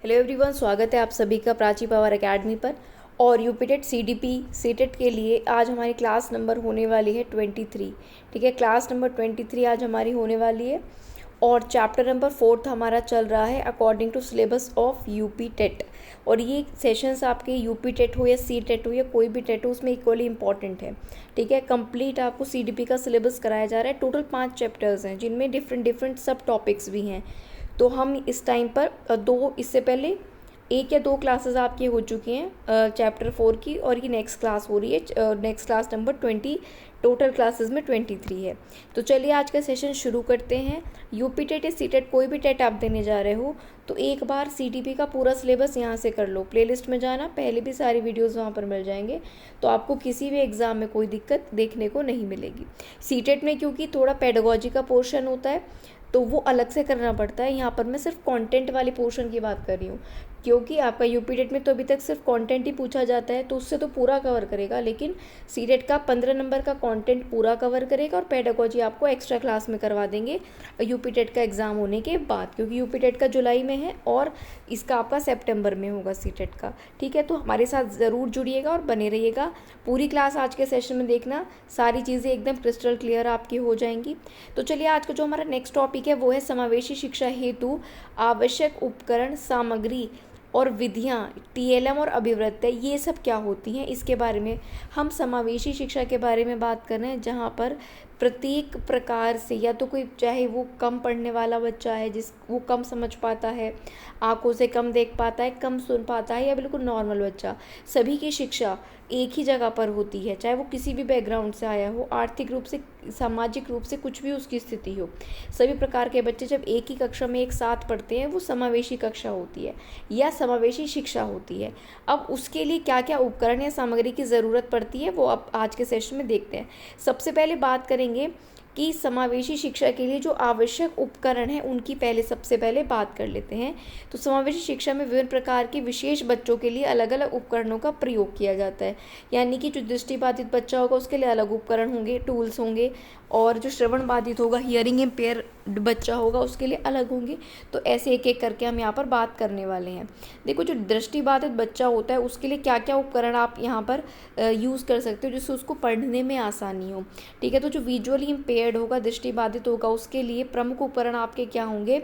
Hello everyone, स्वागत है आप सभी का प्राची पावर एकेडमी पर। और यूपीटेट सीडीपी सीटेट के लिए आज हमारी क्लास नंबर होने वाली है 23। ठीक है, क्लास नंबर 23 आज हमारी होने वाली है। और चैप्टर नंबर 4 हमारा चल रहा है according to syllabus of UP TET. और ये सेशंस आपके यूपी टेट हो या सी टेट हो या कोई भी टेट हो, उसमें इक्वली इंपॉर्टेंट है। ठीक है, कंप्लीट आपको सीडीपी का सिलेबस कराया जा रहा है। टोटल 5 चैप्टर्स हैं जिनमें डिफरेंट सब टॉपिक्स भी हैं। तो हम इस टाइम पर इससे पहले 1 या 2 क्लासेस आपकी हो चुकी हैं चैप्टर 4 की, और ये नेक्स्ट क्लास हो रही है। Next class number 20, total classes में 23 है। तो चलिए आज का सेशन शुरू करते हैं। यूपी टेट या सी टेट, कोई भी टेट आप देने जा रहे हो तो एक बार सीटीपी का पूरा सिलेबस यहाँ से कर लो। प्लेलिस्ट में जाना, पहले भी सारी वीडियोस वहाँ पर मिल जाएंगे, तो आपको किसी भी एग्ज़ाम में कोई दिक्कत देखने को नहीं मिलेगी। सी टेट में क्योंकि थोड़ा पेडागोजी का पोर्शन होता है तो वो अलग से करना पड़ता है। यहाँ पर मैं सिर्फ कंटेंट वाली पोर्शन की बात कर रही हूँ, क्योंकि आपका यूपी टेट में तो अभी तक सिर्फ कंटेंट ही पूछा जाता है, तो उससे तो पूरा कवर करेगा। लेकिन सी टेट का 15 नंबर का कंटेंट पूरा कवर करेगा और पेडागोजी आपको एक्स्ट्रा क्लास में करवा देंगे यूपी टेट का एग्ज़ाम होने के बाद, क्योंकि यूपी टेट का जुलाई में है और इसका आपका सितंबर में होगा सी टेट का। ठीक है, तो हमारे साथ ज़रूर जुड़िएगा और बने रहिएगा। पूरी क्लास आज के सेशन में देखना, सारी चीज़ें एकदम क्रिस्टल क्लियर आपकी हो जाएंगी। तो चलिए आज का जो हमारा नेक्स्ट टॉपिक है वो है समावेशी शिक्षा हेतु आवश्यक उपकरण, सामग्री और विधियाँ, टीएलएम और अभिवृत्ति, ये सब क्या होती हैं इसके बारे में हम समावेशी शिक्षा के बारे में बात कर रहे हैं। जहाँ पर प्रत्येक प्रकार से, या तो कोई चाहे वो कम पढ़ने वाला बच्चा है, वो कम समझ पाता है, आंखों से कम देख पाता है, कम सुन पाता है, या बिल्कुल नॉर्मल बच्चा, सभी की शिक्षा एक ही जगह पर होती है। चाहे वो किसी भी बैकग्राउंड से आया हो, आर्थिक रूप से, सामाजिक रूप से कुछ भी उसकी स्थिति हो, सभी प्रकार के बच्चे जब एक ही कक्षा में एक साथ पढ़ते हैं वो समावेशी कक्षा होती है या समावेशी शिक्षा होती है। अब उसके लिए क्या क्या उपकरण या सामग्री की ज़रूरत पड़ती है वो अब आज के सेशन में देखते हैं। सबसे पहले बात करेंगे कि समावेशी शिक्षा के लिए जो आवश्यक उपकरण हैं उनकी सबसे पहले बात कर लेते हैं। तो समावेशी शिक्षा में विभिन्न प्रकार के विशेष बच्चों के लिए अलग अलग उपकरणों का प्रयोग किया जाता है। यानी कि जो दृष्टिबाधित बच्चा होगा उसके लिए अलग उपकरण होंगे, टूल्स होंगे, और जो श्रवण बाधित होगा, हियरिंग इम्पेयर बच्चा होगा, उसके लिए अलग होंगे। तो ऐसे एक एक करके हम यहाँ पर बात करने वाले हैं। देखो, जो दृष्टिबाधित बच्चा होता है उसके लिए क्या क्या उपकरण आप यहाँ पर यूज़ कर सकते हो जिससे उसको पढ़ने में आसानी हो। ठीक है, तो जो विजुअली इम्पेयर्ड होगा, दृष्टिबाधित होगा, उसके लिए प्रमुख उपकरण आपके क्या होंगे?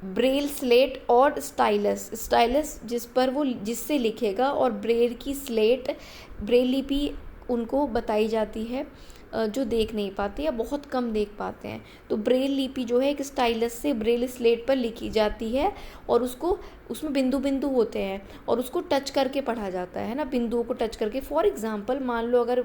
ब्रेल स्लेट और स्टाइलस जिससे लिखेगा, और ब्रेल की स्लेट, ब्रेल लिपि उनको बताई जाती है जो देख नहीं पाते या बहुत कम देख पाते हैं। तो ब्रेल लिपि जो है एक स्टाइलस से ब्रेल स्लेट पर लिखी जाती है, और उसमें बिंदु बिंदु होते हैं और उसको टच करके पढ़ा जाता है ना, बिंदुओं को टच करके। फॉर एग्जांपल, मान लो अगर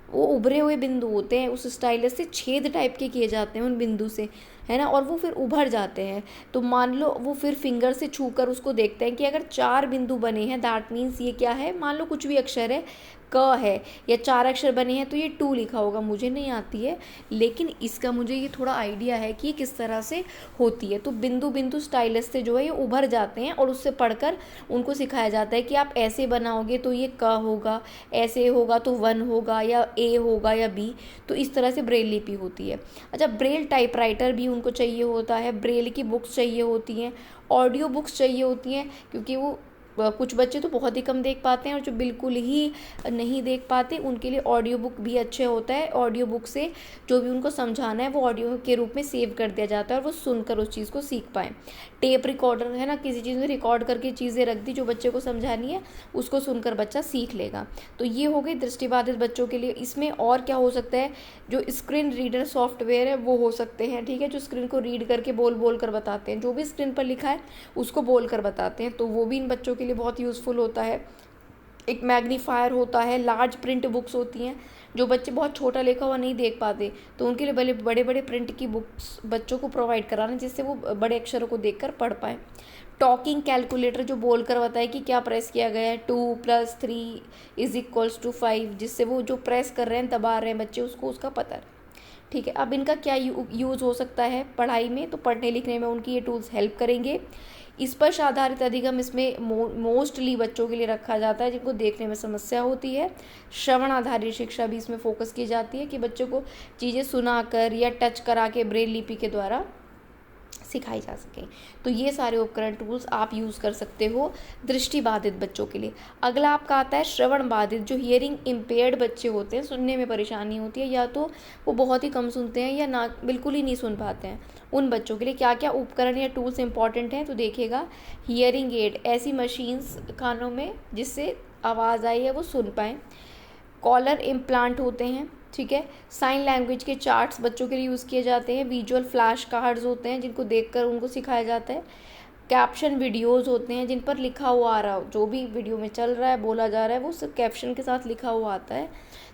वो उभरे हुए बिंदु होते हैं, उस स्टाइलस से छेद टाइप के किए जाते हैं उन बिंदु से, है ना, और वो फिर उभर जाते हैं। तो मान लो वो फिर फिंगर से छूकर उसको देखते हैं कि अगर 4 बिंदु बने हैं, दैट मीन्स ये क्या है, मान लो कुछ भी अक्षर है, क है, या 4 अक्षर बने हैं तो ये 2 लिखा होगा। मुझे नहीं आती है, लेकिन इसका मुझे ये थोड़ा आइडिया है कि किस तरह से होती है। तो बिंदु बिंदु स्टाइलस से जो है ये उभर जाते हैं, और उससे पढ़कर उनको सिखाया जाता है कि आप ऐसे बनाओगे तो ये क होगा, ऐसे होगा तो 1 होगा, या ए होगा, या बी। तो इस तरह से ब्रेल लिपि होती है। अच्छा, ब्रेल टाइपराइटर भी उनको चाहिए होता है, ब्रेल की बुक्स चाहिए होती हैं, ऑडियो बुक्स चाहिए होती हैं, क्योंकि वो कुछ बच्चे तो बहुत ही कम देख पाते हैं, और जो बिल्कुल ही नहीं देख पाते उनके लिए ऑडियो बुक भी अच्छे होता है। ऑडियो बुक से जो भी उनको समझाना है वो ऑडियो के रूप में सेव कर दिया जाता है और वो सुनकर उस चीज़ को सीख पाएँ। टेप रिकॉर्डर है ना, किसी चीज़ में रिकॉर्ड करके चीज़ें रख दी, जो बच्चे को समझानी है उसको सुनकर बच्चा सीख लेगा। तो ये हो गई दृष्टिबाधित बच्चों के लिए। इसमें और क्या हो सकता है? जो स्क्रीन रीडर सॉफ्टवेयर है वो हो सकते हैं। ठीक है, जो स्क्रीन को रीड करके बोल कर बताते हैं, जो भी स्क्रीन पर लिखा है उसको बोल कर बताते हैं, तो वो भी इन बच्चों के लिए बहुत यूज़फुल होता है। एक मैग्नीफायर होता है, लार्ज प्रिंट बुक्स होती हैं, जो बच्चे बहुत छोटा लिखा हुआ नहीं देख पाते तो उनके लिए बड़े बड़े प्रिंट की बुक्स बच्चों को प्रोवाइड कराना, जिससे वो बड़े अक्षरों को देखकर पढ़ पाएँ। टॉकिंग कैलकुलेटर, जो बोल कर बताए कि क्या प्रेस किया गया है, 2 + 3 = 5, जिससे वो जो प्रेस कर रहे हैं, दबा रहे हैं बच्चे, उसको उसका पता है। ठीक है, अब इनका क्या यूज़ हो सकता है पढ़ाई में? तो पढ़ने लिखने में उनकी ये टूल्स हेल्प करेंगे। स्पर्श आधारित अधिगम इसमें मोस्टली बच्चों के लिए रखा जाता है जिनको देखने में समस्या होती है। श्रवण आधारित शिक्षा भी इसमें फोकस की जाती है कि बच्चों को चीज़ें सुनाकर या टच करा के ब्रेल लिपि के द्वारा सिखाई जा सके। तो ये सारे उपकरण टूल्स आप यूज़ कर सकते हो दृष्टिबाधित बच्चों के लिए। अगला आपका आता है श्रवण बाधित, जो हियरिंग इम्पेयर्ड बच्चे होते हैं, सुनने में परेशानी होती है, या तो वो बहुत ही कम सुनते हैं या ना बिल्कुल ही नहीं सुन पाते हैं। उन बच्चों के लिए क्या क्या उपकरण या टूल्स इंपॉर्टेंट हैं, तो देखिएगा हियरिंग एड, ऐसी मशीन्स कानों में जिससे आवाज़ आई है वो सुन पाएँ। कॉलर इम्प्लांट होते हैं, ठीक है। साइन लैंग्वेज के चार्ट्स बच्चों के लिए यूज़ किए जाते हैं। विजुअल फ्लैश कार्ड्स होते हैं जिनको देखकर उनको सिखाया जाता है। कैप्शन वीडियोस होते हैं जिन पर लिखा हुआ आ रहा हो, जो भी वीडियो में चल रहा है बोला जा रहा है वो सब कैप्शन के साथ लिखा हुआ आता है,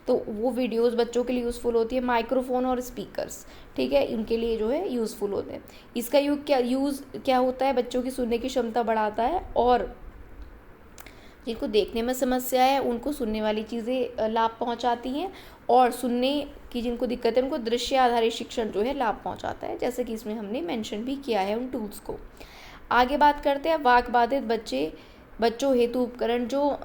तो वो वीडियोस बच्चों के लिए यूज़फुल होती है। माइक्रोफोन और स्पीकर्स, ठीक है, इनके लिए जो है यूज़फुल होते हैं। इसका यूज़ क्या होता है, बच्चों की सुनने की क्षमता बढ़ाता है, और जिनको देखने में समस्या है उनको सुनने वाली चीज़ें लाभ पहुंचाती हैं, और सुनने की जिनको दिक्कत है उनको दृश्य आधारित शिक्षण जो है लाभ पहुंचाता है, जैसे कि इसमें हमने मेंशन भी किया है उन टूल्स को। आगे बात करते हैं वाक बाधित बच्चों हेतु उपकरण, जो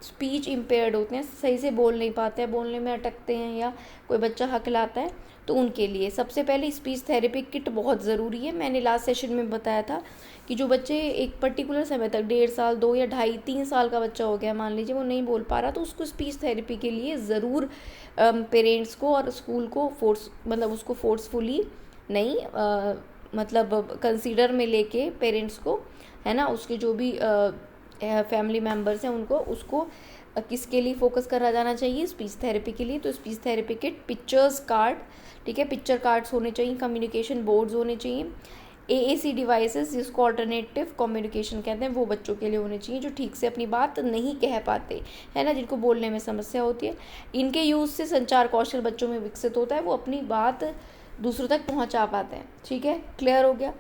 स्पीच इम्पेयर्ड होते हैं, सही से बोल नहीं पाते हैं, बोलने में अटकते हैं, या कोई बच्चा हकलाता है, तो उनके लिए सबसे पहले स्पीच थेरेपी किट बहुत ज़रूरी है। मैंने लास्ट सेशन में बताया था कि जो बच्चे एक पर्टिकुलर समय तक 1.5 साल, 2 या 2.5-3 साल का बच्चा हो गया, मान लीजिए वो नहीं बोल पा रहा, तो उसको स्पीच थेरेपी के लिए ज़रूर पेरेंट्स को और स्कूल को उसको फोर्सफुली नहीं कंसीडर में लेके पेरेंट्स को, है ना, उसके जो भी फैमिली मेम्बर्स हैं उनको उसको किसके लिए फोकस करा जाना चाहिए, स्पीच थेरेपी के लिए। तो speech therapy kit, pictures card, ठीक है, पिक्चर कार्ड्स होने चाहिए, कम्युनिकेशन बोर्ड्स होने चाहिए, AAC डिवाइसेस जिसको अल्टरनेटिव कम्युनिकेशन कहते हैं, वो बच्चों के लिए होने चाहिए जो ठीक से अपनी बात नहीं कह पाते, है ना, जिनको बोलने में समस्या होती है। इनके यूज़ से संचार कौशल बच्चों में विकसित होता है, वो अपनी बात दूसरों तक पहुंचा पाते हैं, ठीक है, क्लियर हो गया।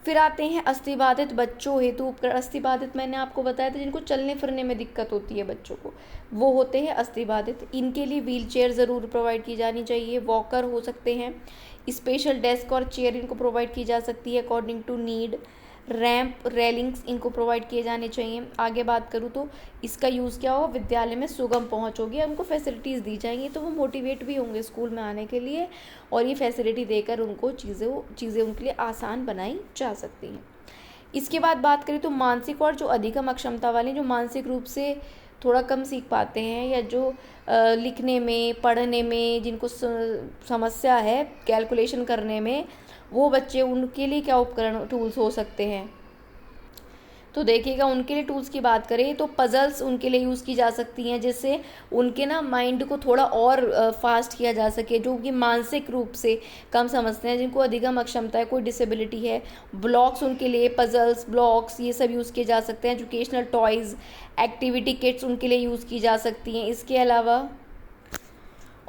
फिर आते हैं अस्थिबाधित बच्चों हेतु उपकरण। अस्थिबाधित मैंने आपको बताया था जिनको चलने फिरने में दिक्कत होती है बच्चों को, वो होते हैं अस्थिबाधित। इनके लिए व्हील चेयर ज़रूर प्रोवाइड की जानी चाहिए, वॉकर हो सकते हैं, स्पेशल डेस्क और चेयर इनको प्रोवाइड की जा सकती है according to need, ramp, railings इनको प्रोवाइड किए जाने चाहिए। आगे बात करूँ तो इसका यूज़ क्या होगा, विद्यालय में सुगम पहुँच होगी, उनको फैसिलिटीज़ दी जाएंगी तो वो मोटिवेट भी होंगे स्कूल में आने के लिए, और ये फैसिलिटी देकर उनको चीज़ें उनके लिए आसान बनाई जा सकती हैं। इसके बाद बात करें तो मानसिक और जो अधिगम अक्षमता वाले, जो मानसिक रूप से थोड़ा कम सीख पाते हैं, या जो लिखने में, पढ़ने में जिनको समस्या है, कैलकुलेशन करने में, वो बच्चे, उनके लिए क्या उपकरण टूल्स हो सकते हैं, तो देखिएगा उनके लिए टूल्स की बात करें तो पजल्स उनके लिए यूज़ की जा सकती हैं, जिससे उनके ना माइंड को थोड़ा और फास्ट किया जा सके, जो कि मानसिक रूप से कम समझते हैं, जिनको अधिगम अक्षमता है, कोई डिसेबिलिटी है। ब्लॉक्स उनके लिए, पजल्स, ब्लॉक्स, ये सब यूज़ किए जा सकते हैं। एजुकेशनल टॉयज़, एक्टिविटी किट्स उनके लिए यूज़ की जा सकती हैं। इसके अलावा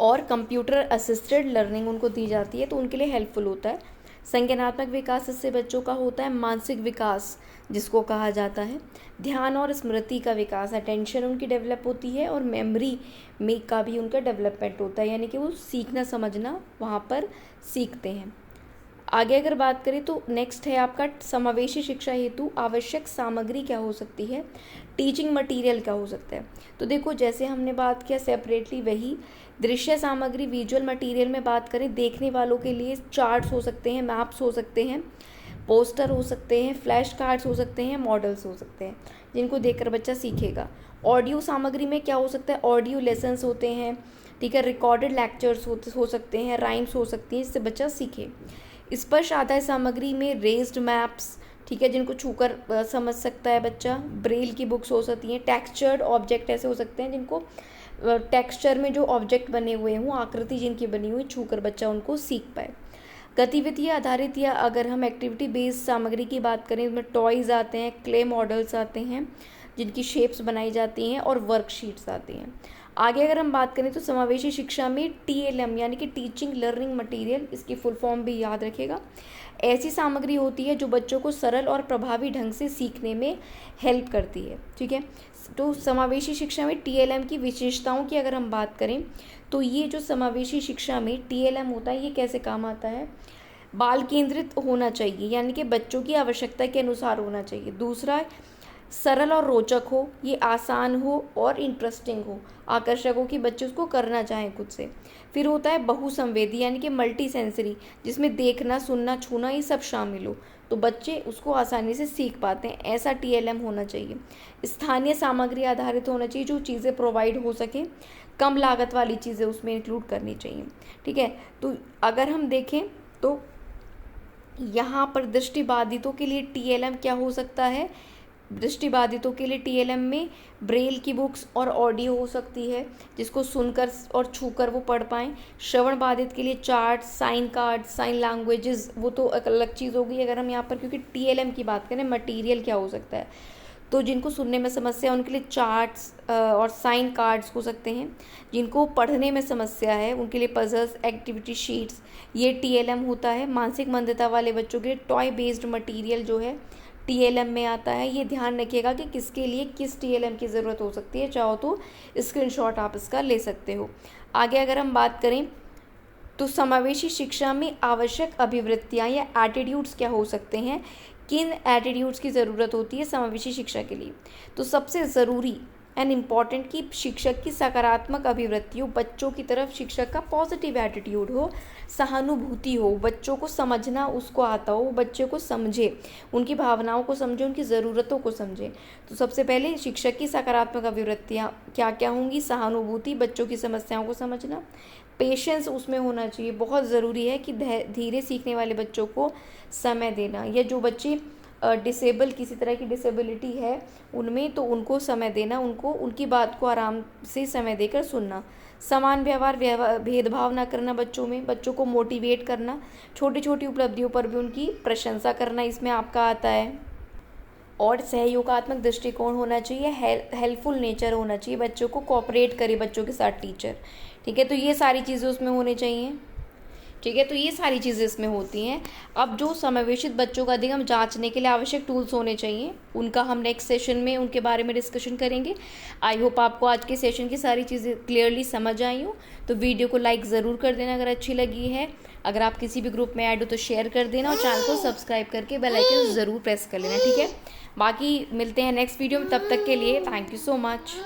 और कंप्यूटर असिस्टेड लर्निंग उनको दी जाती है, तो उनके लिए हेल्पफुल होता है। संज्ञानात्मक विकास इससे बच्चों का होता है, मानसिक विकास जिसको कहा जाता है, ध्यान और स्मृति का विकास, अटेंशन उनकी डेवलप होती है, और मेमोरी में का भी उनका डेवलपमेंट होता है, यानी कि वो सीखना समझना वहाँ पर सीखते हैं। आगे अगर बात करें तो नेक्स्ट है आपका समावेशी शिक्षा हेतु आवश्यक सामग्री क्या हो सकती है, टीचिंग मटेरियल क्या हो सकता है। तो देखो जैसे हमने बात किया सेपरेटली, वही दृश्य सामग्री, विजुअल मटेरियल में बात करें, देखने वालों के लिए चार्ट्स हो सकते हैं, मैप्स हो सकते हैं, पोस्टर हो सकते हैं, फ्लैश कार्ड्स हो सकते हैं, मॉडल्स हो सकते हैं, जिनको देखकर बच्चा सीखेगा। ऑडियो सामग्री में क्या हो सकता है, ऑडियो लेसन्स होते हैं, ठीक है, रिकॉर्डेड लेक्चर्स हो सकते हैं, राइम्स हो सकती हैं, इससे बच्चा सीखे। स्पर्श आधारित सामग्री में रेज्ड मैप्स, ठीक है, जिनको छूकर समझ सकता है बच्चा, ब्रेल की बुक्स हो सकती हैं, टेक्सचर्ड ऑब्जेक्ट ऐसे हो सकते हैं जिनको टेक्सचर में जो ऑब्जेक्ट बने हुए हों, आकृति जिनकी बनी हुई, छूकर बच्चा उनको सीख पाए। गतिविधि आधारित या अगर हम एक्टिविटी बेस्ड सामग्री की बात करें, उसमें टॉयज़ आते हैं, क्ले मॉडल्स आते हैं जिनकी शेप्स बनाई जाती हैं, और वर्कशीट्स आती हैं। आगे अगर हम बात करें तो समावेशी शिक्षा में TLM यानी कि टीचिंग लर्निंग मटेरियल, इसकी फुल फॉर्म भी याद रखेगा, ऐसी सामग्री होती है जो बच्चों को सरल और प्रभावी ढंग से सीखने में हेल्प करती है, ठीक है। तो समावेशी शिक्षा में TLM की विशेषताओं की अगर हम बात करें तो ये जो समावेशी शिक्षा में TLM होता है, ये कैसे काम आता है, बाल केंद्रित होना चाहिए, यानी कि बच्चों की आवश्यकता के अनुसार होना चाहिए। दूसरा, सरल और रोचक हो, ये आसान हो और इंटरेस्टिंग हो, आकर्षक हो कि बच्चे उसको करना चाहें खुद से। फिर होता है बहुसंवेदी यानी कि मल्टी सेंसरी, जिसमें देखना, सुनना, छूना ये सब शामिल हो, तो बच्चे उसको आसानी से सीख पाते हैं, ऐसा TLM होना चाहिए। स्थानीय सामग्री आधारित होना चाहिए, जो चीज़ें प्रोवाइड हो सके, कम लागत वाली चीज़ें उसमें इंक्लूड करनी चाहिए। ठीक है, तो अगर हम देखें तो यहाँ पर दृष्टिबाधितों के लिए TLM क्या हो सकता है। दृष्टिबाधितों के लिए TLM में ब्रेल की बुक्स और ऑडियो हो सकती है, जिसको सुनकर और छूकर वो पढ़ पाएँ। श्रवण बाधित के लिए chart, sign card, sign languages, वो तो एक अलग चीज़ होगी। अगर हम यहाँ पर क्योंकि TLM की बात करें, मटीरियल क्या हो सकता है, तो जिनको सुनने में समस्या है उनके लिए चार्ट्स और साइन कार्ड्स हो सकते हैं। जिनको पढ़ने में समस्या है उनके लिए पजल्स, एक्टिविटी शीट्स, ये TLM होता है। मानसिक मंदता वाले बच्चों के लिए टॉय बेस्ड मटेरियल जो है TLM में आता है। ये ध्यान रखिएगा कि किसके लिए किस TLM की ज़रूरत हो सकती है, चाहो तो स्क्रीनशॉट आप इसका ले सकते हो। आगे अगर हम बात करें तो समावेशी शिक्षा में आवश्यक अभिवृत्तियाँ या एटीट्यूड्स क्या हो सकते हैं, किन एटीट्यूड्स की ज़रूरत होती है समावेशी शिक्षा के लिए। तो सबसे ज़रूरी एंड इम्पॉर्टेंट कि शिक्षक की सकारात्मक अभिवृत्ति हो, बच्चों की तरफ शिक्षक का पॉजिटिव एटीट्यूड हो, सहानुभूति हो, बच्चों को समझना उसको आता हो, बच्चे को समझे, उनकी भावनाओं को समझे, उनकी ज़रूरतों को समझे। तो सबसे पहले शिक्षक की सकारात्मक अभिवृत्तियाँ क्या क्या होंगी, सहानुभूति, बच्चों की समस्याओं को समझना, पेशेंस उसमें होना चाहिए, बहुत ज़रूरी है कि धीरे सीखने वाले बच्चों को समय देना, या जो बच्चे डिसेबल किसी तरह की डिसेबिलिटी है उनमें, तो उनको समय देना, उनको उनकी बात को आराम से समय देकर सुनना, समान व्यवहार, भेदभाव ना करना बच्चों में, बच्चों को मोटिवेट करना, छोटी छोटी उपलब्धियों पर भी उनकी प्रशंसा करना इसमें आपका आता है, और सहयोगात्मक दृष्टिकोण होना चाहिए, हेल्पफुल नेचर होना चाहिए, बच्चों को कोऑपरेट करे बच्चों के साथ टीचर। ठीक है, तो ये सारी चीज़ें उसमें होनी चाहिए। ठीक है, तो ये सारी चीज़ें इसमें होती हैं। अब जो समावेशित बच्चों का अधिगम जांचने के लिए आवश्यक टूल्स होने चाहिए, उनका हम नेक्स्ट सेशन में उनके बारे में डिस्कशन करेंगे। आई होप आपको आज के सेशन की सारी चीज़ें क्लियरली समझ आई हो। तो वीडियो को लाइक ज़रूर कर देना अगर अच्छी लगी है। अगर आप किसी भी ग्रुप में ऐड हो तो शेयर कर देना, और चैनल को सब्सक्राइब करके बेल आइकन ज़रूर प्रेस कर लेना। ठीक है, बाकी मिलते हैं नेक्स्ट वीडियो में, तब तक के लिए थैंक यू सो मच।